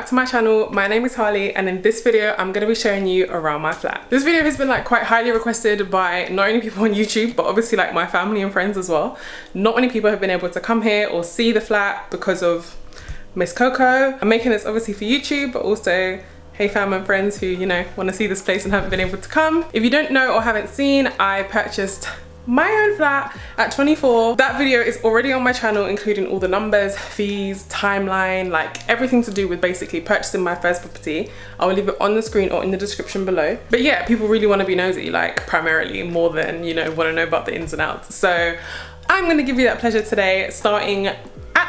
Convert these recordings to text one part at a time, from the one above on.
back to my channel. My name is Harleigh, and in this video I'm going to be showing you around my flat. This video has been like quite highly requested by not only people on YouTube, but obviously like my family and friends as well. Not many people have been able to come here or see the flat because of Miss Coco. I'm making this obviously for YouTube, but also hey fam and friends who, you know, want to see this place and haven't been able to come. If you don't know or haven't seen, I purchased my own flat at 24. That video is already on my channel, including all the numbers, fees, timeline, like everything to do with basically purchasing my first property. I will leave it on the screen or in the description below. But yeah, people really want to be nosy, like primarily more than, you know, want to know about the ins and outs. So I'm going to give you that pleasure today, starting at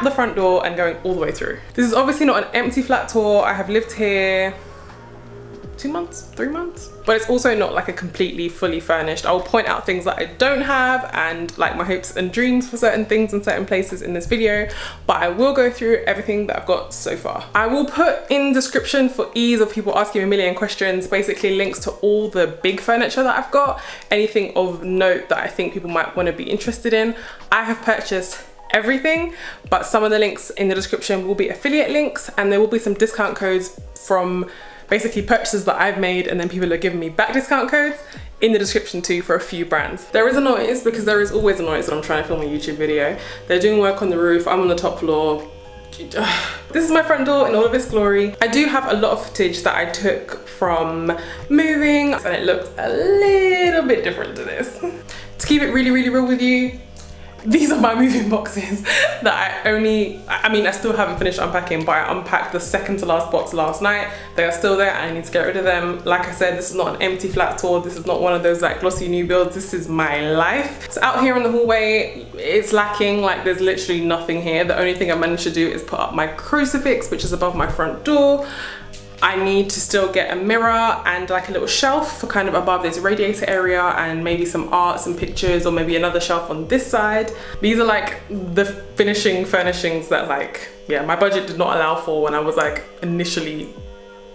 the front door and going all the way through. This is obviously not an empty flat tour. I have lived here 2 months, 3 months, but it's also not like a completely fully furnished. I will point out things that I don't have and like my hopes and dreams for certain things in certain places in this video, but I will go through everything that I've got so far. I will put in description, for ease of people asking me a million questions, basically links to all the big furniture that I've got, anything of note that I think people might want to be interested in. I have purchased everything, but some of the links in the description will be affiliate links, and there will be some discount codes from basically purchases that I've made, and then people are giving me back discount codes in the description too for a few brands. There is a noise, because there is always a noise when I'm trying to film a YouTube video. They're doing work on the roof, I'm on the top floor. This is my front door in all of its glory. I do have a lot of footage that I took from moving, and it looks a little bit different to this. To keep it really real with you, these are my moving boxes that I still haven't finished unpacking, but I unpacked the second to last box last night. They are still there and I need to get rid of them. Like I said, this is not an empty flat tour. This is not one of those like glossy new builds. This is my life. So out here in the hallway, it's lacking, like there's literally nothing here. The only thing I managed to do is put up my crucifix, which is above my front door. I need to still get a mirror and like a little shelf for kind of above this radiator area, and maybe some art, some pictures, or maybe another shelf on this side. These are like the finishing furnishings that like, yeah, my budget did not allow for when I was like initially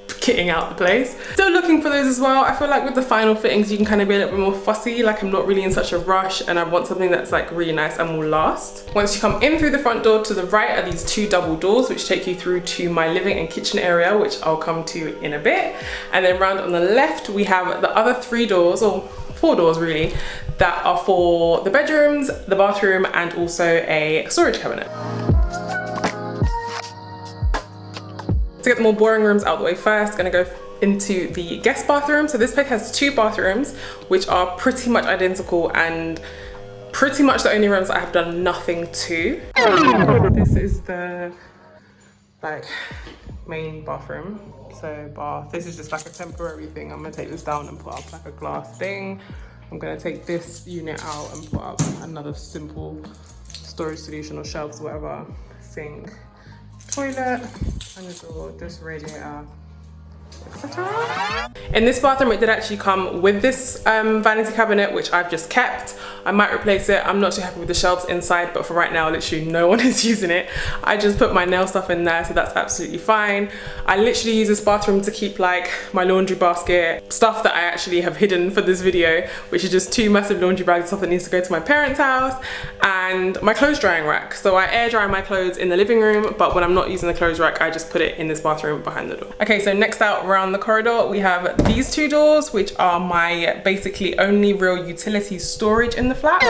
kitting out the place. Still looking for those as well. I feel like with the final fittings you can kind of be a little bit more fussy, like I'm not really in such a rush and I want something that's like really nice and will last. Once you come in through the front door, to the right are these two double doors which take you through to my living and kitchen area, which I'll come to in a bit. And then round on the left we have the other 3 doors, or 4 doors really, that are for the bedrooms, the bathroom, and also a storage cabinet. To get the more boring rooms out the way first, gonna go into the guest bathroom. So this place has 2 bathrooms, which are pretty much identical and pretty much the only rooms that I have done nothing to. This is the like main bathroom. So bath, this is just like a temporary thing. I'm gonna take this down and put up like a glass thing. I'm gonna take this unit out and put up another simple storage solution or shelves, whatever, sink, toilet, and a door, this radiator, etc. In this bathroom it did actually come with this vanity cabinet, which I've just kept. I might replace it. I'm not too happy with the shelves inside, but for right now literally no one is using it. I just put my nail stuff in there, so that's absolutely fine. I literally use this bathroom to keep like my laundry basket, stuff that I actually have hidden for this video, which is just 2 massive laundry bags of stuff that needs to go to my parents' house, and my clothes drying rack. So I air dry my clothes in the living room, but when I'm not using the clothes rack I just put it in this bathroom behind the door. Okay, so next out around the corridor we have these 2 doors, which are my basically only real utility storage in the flat.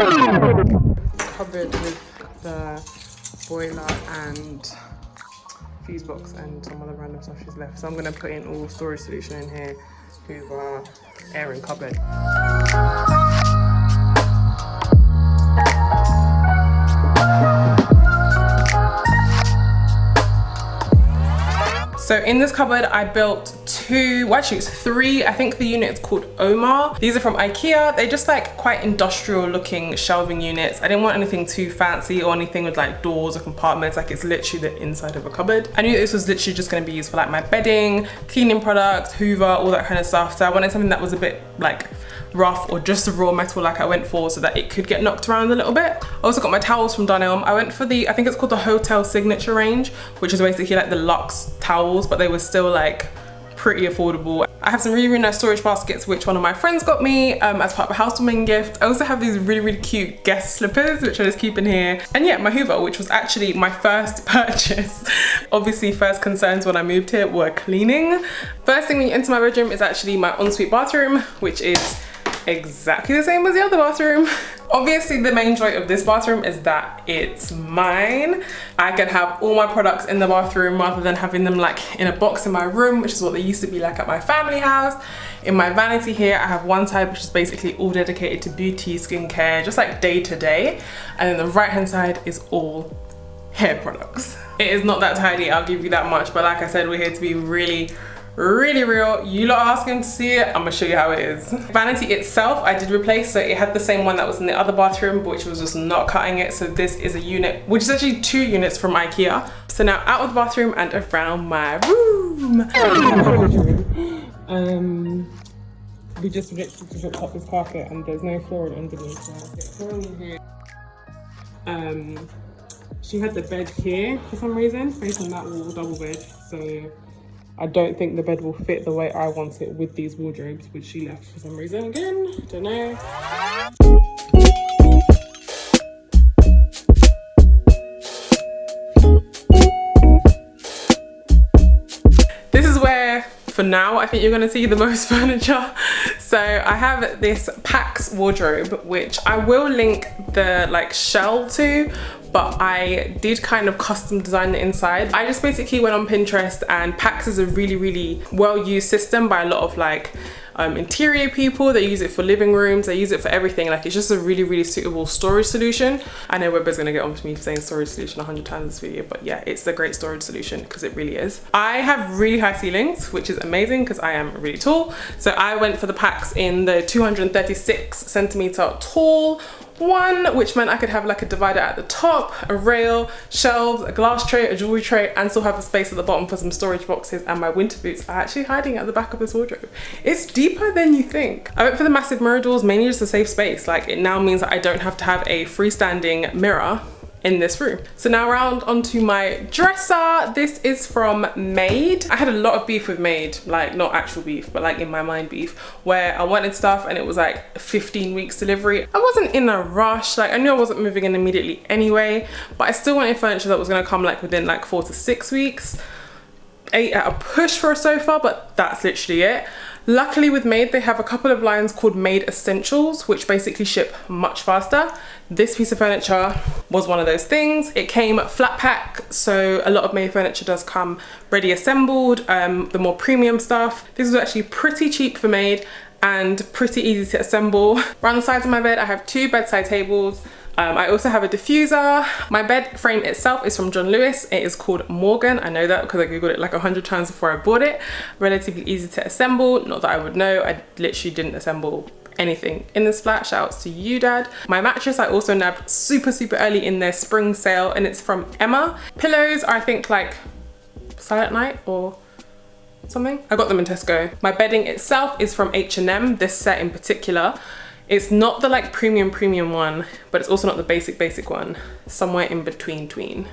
Covered with the boiler and fuse box and some other random stuff she's left. So I'm gonna put in all storage solution in here, hoover, airing cupboard. So in this cupboard I built 2, well actually it's 3, I think the unit is called Omar. These are from IKEA. They're just like quite industrial looking shelving units. I didn't want anything too fancy or anything with like doors or compartments, like it's literally the inside of a cupboard. I knew this was literally just going to be used for like my bedding, cleaning products, hoover, all that kind of stuff. So I wanted something that was a bit like rough or just a raw metal like I went for, so that it could get knocked around a little bit. I also got my towels from Dunelm. I went for the, I think it's called the Hotel Signature range, which is basically like the luxe towels, but they were still like pretty affordable. I I have some really, really nice storage baskets, which one of my friends got me as part of a housewarming gift. I also have these really, really cute guest slippers, which I just keep in here. And yeah, my Hoover, which was actually my first purchase. Obviously, first concerns when I moved here were cleaning. First thing when you enter my bedroom is actually my ensuite bathroom, which is exactly the same as the other bathroom. Obviously, the main joy of this bathroom is that it's mine. I can have all my products in the bathroom rather than having them like in a box in my room, which is what they used to be like at my family house. In my vanity here, I have one side which is basically all dedicated to beauty, skincare, just like day to day. And then the right hand side is all hair products. It is not that tidy, I'll give you that much, but like I said, we're here to be really real. You lot are asking to see it, I'm gonna show you how it is. Vanity itself I did replace, so it had the same one that was in the other bathroom, which was just not cutting it. So this is a unit, which is actually 2 units from IKEA. So now out of the bathroom and around my room. We just literally ripped up this carpet and there's no flooring underneath. So I'll get flooring in here. She had the bed here for some reason, facing that wall, double bed. So I don't think the bed will fit the way I want it with these wardrobes, which she left for some reason again, don't know. This is where, for now, I think you're gonna see the most furniture. So I have this Pax wardrobe, which I will link the like shell to, but I did kind of custom design the inside. I just basically went on Pinterest, and Pax is a really, really well-used system by a lot of like interior people. They use it for living rooms, they use it for everything. Like, it's just a really, really suitable storage solution. I know Webber's gonna get on to me for saying storage solution 100 times this video, but yeah, it's a great storage solution because it really is. I have really high ceilings, which is amazing because I am really tall. So I went for the Pax in the 236 centimeter tall one, which meant I could have like a divider at the top, a rail, shelves, a glass tray, a jewelry tray, and still have a space at the bottom for some storage boxes. And my winter boots are actually hiding at the back of this wardrobe. It's deeper than you think. I went for the massive mirror doors, mainly just to save space. Like, it now means that I don't have to have a freestanding mirror in this room. So now around onto my dresser. This is from Maid. I had a lot of beef with Maid, like not actual beef, but like in my mind beef, where I wanted stuff and it was like 15 weeks delivery. I wasn't in a rush, like I knew I wasn't moving in immediately anyway, but I still wanted furniture that was gonna come like within like 4 to 6 weeks. 8 at a push for a sofa, but that's literally it. Luckily with Maid, they have a couple of lines called Maid Essentials, which basically ship much faster. This piece of furniture was one of those things. It came flat pack, so a lot of Maid furniture does come ready assembled, the more premium stuff. This was actually pretty cheap for Maid and pretty easy to assemble. Around the sides of my bed, I have 2 bedside tables. I also have a diffuser. My bed frame itself is from John Lewis. It is called Morgan. I know that because I googled it like 100 times before I bought it. Relatively easy to assemble. Not that I would know. I literally didn't assemble anything in this flat. Shout outs to you, Dad. My mattress I also nabbed super early in their spring sale, and it's from Emma. Pillows are I think like Silent Night or something. I got them in Tesco. My bedding itself is from H&M, this set in particular. It's not the like premium one, but it's also not the basic one. Somewhere in between.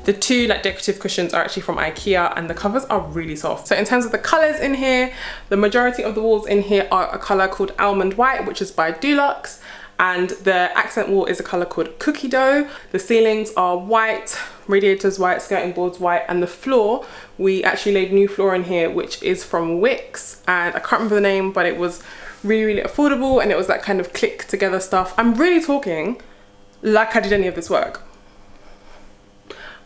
The 2 like decorative cushions are actually from IKEA, and the covers are really soft. So in terms of the colors in here, the majority of the walls in here are a color called Almond White, which is by Dulux. And the accent wall is a color called Cookie Dough. The ceilings are white, radiators white, skirting boards white, and the floor, we actually laid new floor in here, which is from Wix, and I can't remember the name, but it was really affordable, and it was that kind of click together stuff. I'm really talking like I did any of this work.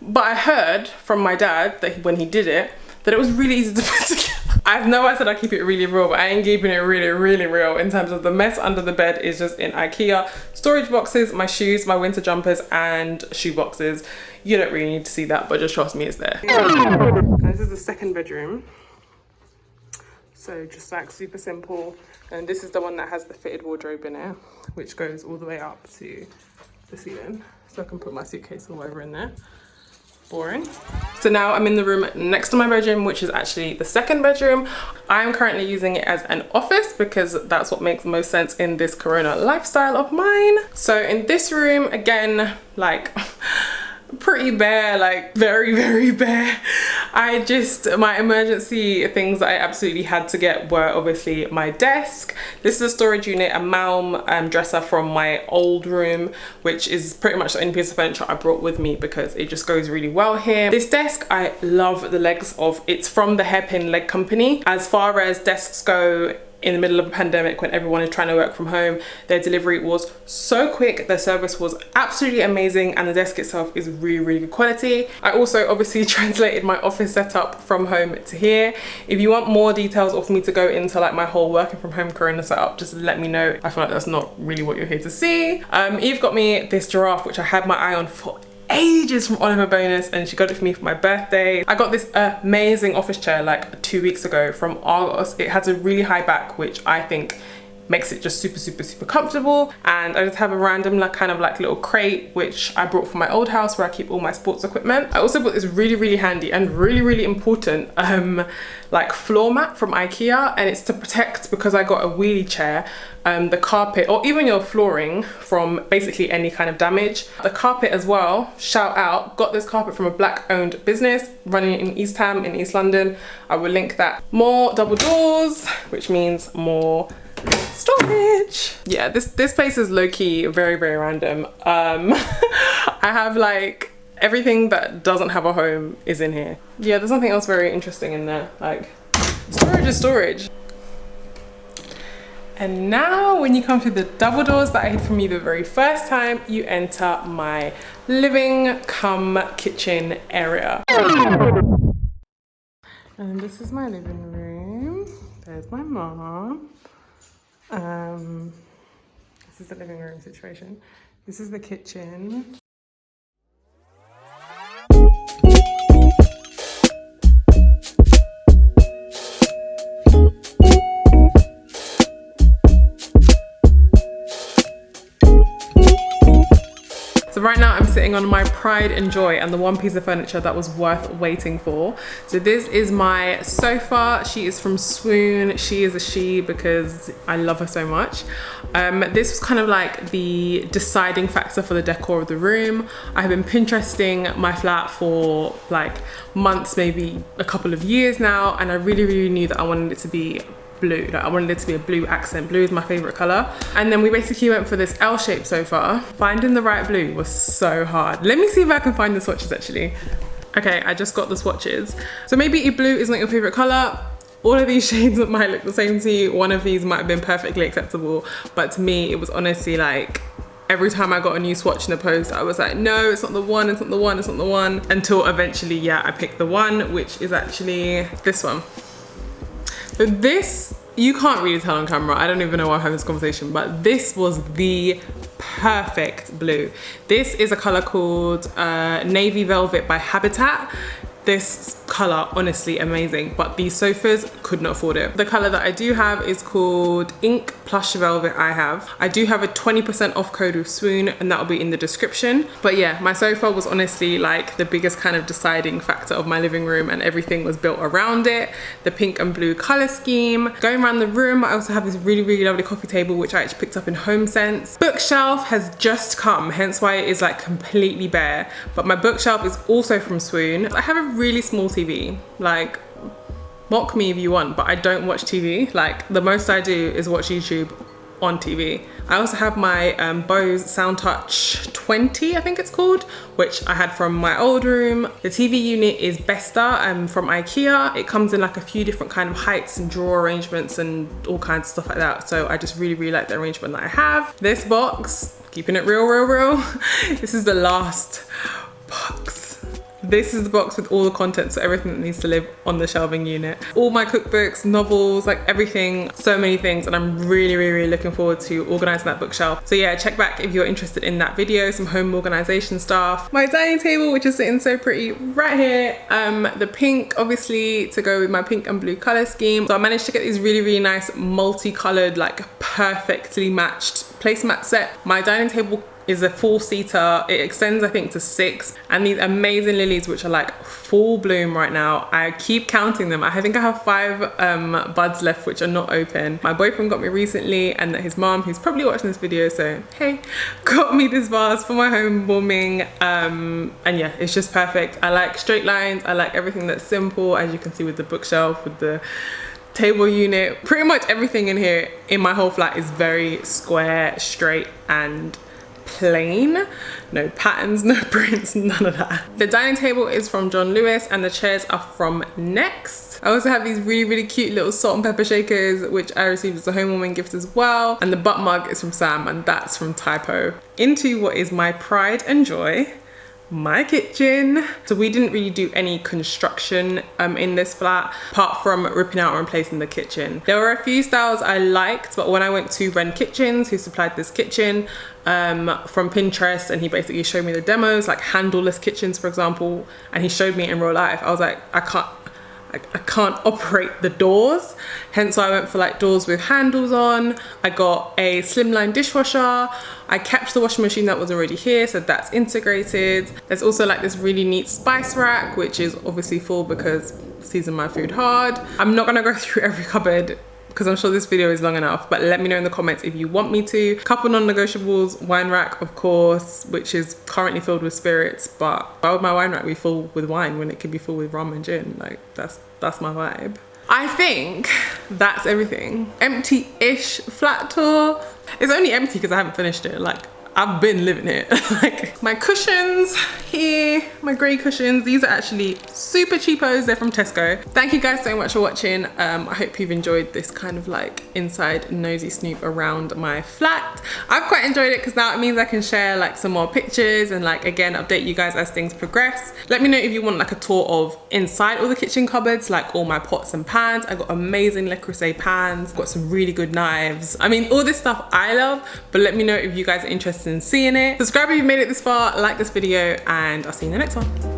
But I heard from my dad that when he did it, that it was really easy to put together. I know I said I keep it really real, but I ain't keeping it really real in terms of the mess under the bed is just in IKEA. Storage boxes, my shoes, my winter jumpers, and shoe boxes. You don't really need to see that, but just trust me, it's there. This is the second bedroom. So just like super simple. And this is the one that has the fitted wardrobe in it, which goes all the way up to the ceiling. So I can put my suitcase all over in there. Boring. So now I'm in the room next to my bedroom, which is actually the second bedroom. I'm currently using it as an office because that's what makes the most sense in this Corona lifestyle of mine. So in this room, again, like pretty bare, like very, very bare. My emergency things that I absolutely had to get were obviously my desk. This is a storage unit, a Malm dresser from my old room, which is pretty much the only piece of furniture I brought with me because it just goes really well here. This desk, I love the legs of. It's from the Hairpin Leg Company. As far as desks go, in the middle of a pandemic when everyone is trying to work from home, their delivery was so quick, their service was absolutely amazing, and the desk itself is really, really good quality. I also obviously translated my office setup from home to here. If you want more details or for me to go into like my whole working from home corona setup, just let me know. I feel like that's not really what you're here to see. Eve got me this giraffe, which I had my eye on for ages from Oliver Bonus, and she got it for me for my birthday. I got this amazing office chair like 2 weeks ago from Argos. It has a really high back, which I think makes it just super, super, super comfortable. And I just have a random like kind of like little crate which I brought from my old house where I keep all my sports equipment. I also bought this really, really handy and really, really important like floor mat from IKEA, and it's to protect, because I got a wheelie chair, the carpet or even your flooring from basically any kind of damage. The carpet as well, shout out, got this carpet from a black owned business running in East Ham in East London. I will link that. More double doors, which means more storage. Yeah, this place is low-key very, very random. I have like everything that doesn't have a home is in here. Yeah, there's nothing else very interesting in there. Like, storage is storage. And now when you come to the double doors that I hid from you the very first time, you enter my living cum kitchen area. And this is my living room. There's my mom. This is the living room situation. This is the kitchen. So right now I'm sitting on my pride and joy and the one piece of furniture that was worth waiting for. So this is my sofa. She is from Swoon. She is a she because I love her so much. This was kind of like the deciding factor for the decor of the room. I have been Pinteresting my flat for like months, maybe a couple of years now, and I really, really knew that I wanted it to be blue. Like, I wanted it to be a blue accent. Blue is my favorite color. And then we basically went for this L-shaped sofa. Finding the right blue was so hard. Let me see if I can find the swatches actually. Okay, I just got the swatches. So maybe if blue isn't your favorite color, all of these shades might look the same to you. One of these might have been perfectly acceptable, but to me, it was honestly like, every time I got a new swatch in the post, I was like, no, it's not the one, it's not the one, it's not the one. Until eventually, yeah, I picked the one, which is actually this one. But this, you can't really tell on camera. I don't even know why I'm having this conversation, but this was the perfect blue. This is a color called Navy Velvet by Habitat. This color, honestly amazing, but these sofas could not afford it. The color that I do have is called Ink Plush Velvet. I do have a 20% off code with Swoon, and that will be in the description. But yeah, my sofa was honestly like the biggest kind of deciding factor of my living room, and everything was built around it. The pink and blue color scheme. Going around the room, I also have this really, really lovely coffee table, which I actually picked up in HomeSense. Bookshelf has just come, hence why it is like completely bare. But my bookshelf is also from Swoon. I have a really small TV. Like, mock me if you want, but I don't watch TV. Like, the most I do is watch YouTube on TV. I also have my Bose Soundtouch 20, I think it's called, which I had from my old room. The TV unit is Besta from IKEA. It comes in like a few different kind of heights and drawer arrangements and all kinds of stuff like that. So I just really, really like the arrangement that I have. This box, keeping it real, real, real. This is the last box. This is the box with all the contents, so everything that needs to live on the shelving unit. All my cookbooks, novels, like everything, so many things, and I'm really, really, really looking forward to organising that bookshelf. So yeah, check back if you're interested in that video, some home organisation stuff. My dining table, which is sitting so pretty right here. The pink, obviously, to go with my pink and blue colour scheme. So I managed to get these really, really nice multicoloured, like perfectly matched placemat set. My dining table is a 4-seater. It extends, I think, to 6. And these amazing lilies, which are like full bloom right now. I keep counting them. I think I have 5 buds left, which are not open. My boyfriend got me recently, and his mom, who's probably watching this video, so hey, got me this vase for my home warming. And yeah, it's just perfect. I like straight lines. I like everything that's simple, as you can see with the bookshelf, with the table unit. Pretty much everything in here, in my whole flat, is very square, straight, and plain. No patterns, no prints, none of that. The dining table is from John Lewis, and the chairs are from Next. I also have these really cute little salt and pepper shakers, which I received as a home warming gift as well. And the butt mug is from Sam, and that's from Typo. Into what is my pride and joy, my kitchen. So we didn't really do any construction in this flat, apart from ripping out and replacing the kitchen. There were a few styles I liked, but when I went to Ren Kitchens, who supplied this kitchen from Pinterest, and he basically showed me the demos, like handleless kitchens, for example, and he showed me in real life, I was like, I can't operate the doors. Hence why I went for like doors with handles on. I got a slimline dishwasher. I kept the washing machine that was already here, so that's integrated. There's also like this really neat spice rack, which is obviously full because season my food hard. I'm not gonna go through every cupboard because I'm sure this video is long enough, but let me know in the comments if you want me to. Couple non-negotiables, wine rack, of course, which is currently filled with spirits, but why would my wine rack be full with wine when it could be full with rum and gin? Like, that's my vibe. I think that's everything. Empty-ish flat tour. It's only empty because I haven't finished it. Like, I've been living it. Like, my cushions here, my grey cushions, these are actually super cheapos. They're from Tesco. Thank you guys so much for watching. I hope you've enjoyed this kind of like inside nosy snoop around my flat. I've quite enjoyed it because now it means I can share like some more pictures and like, again, update you guys as things progress. Let me know if you want like a tour of inside all the kitchen cupboards, like all my pots and pans. I got amazing Le Creuset pans, got some really good knives. I mean, all this stuff I love, but let me know if you guys are interested in seeing it. Subscribe if you've made it this far, like this video, and I'll see you in the next one.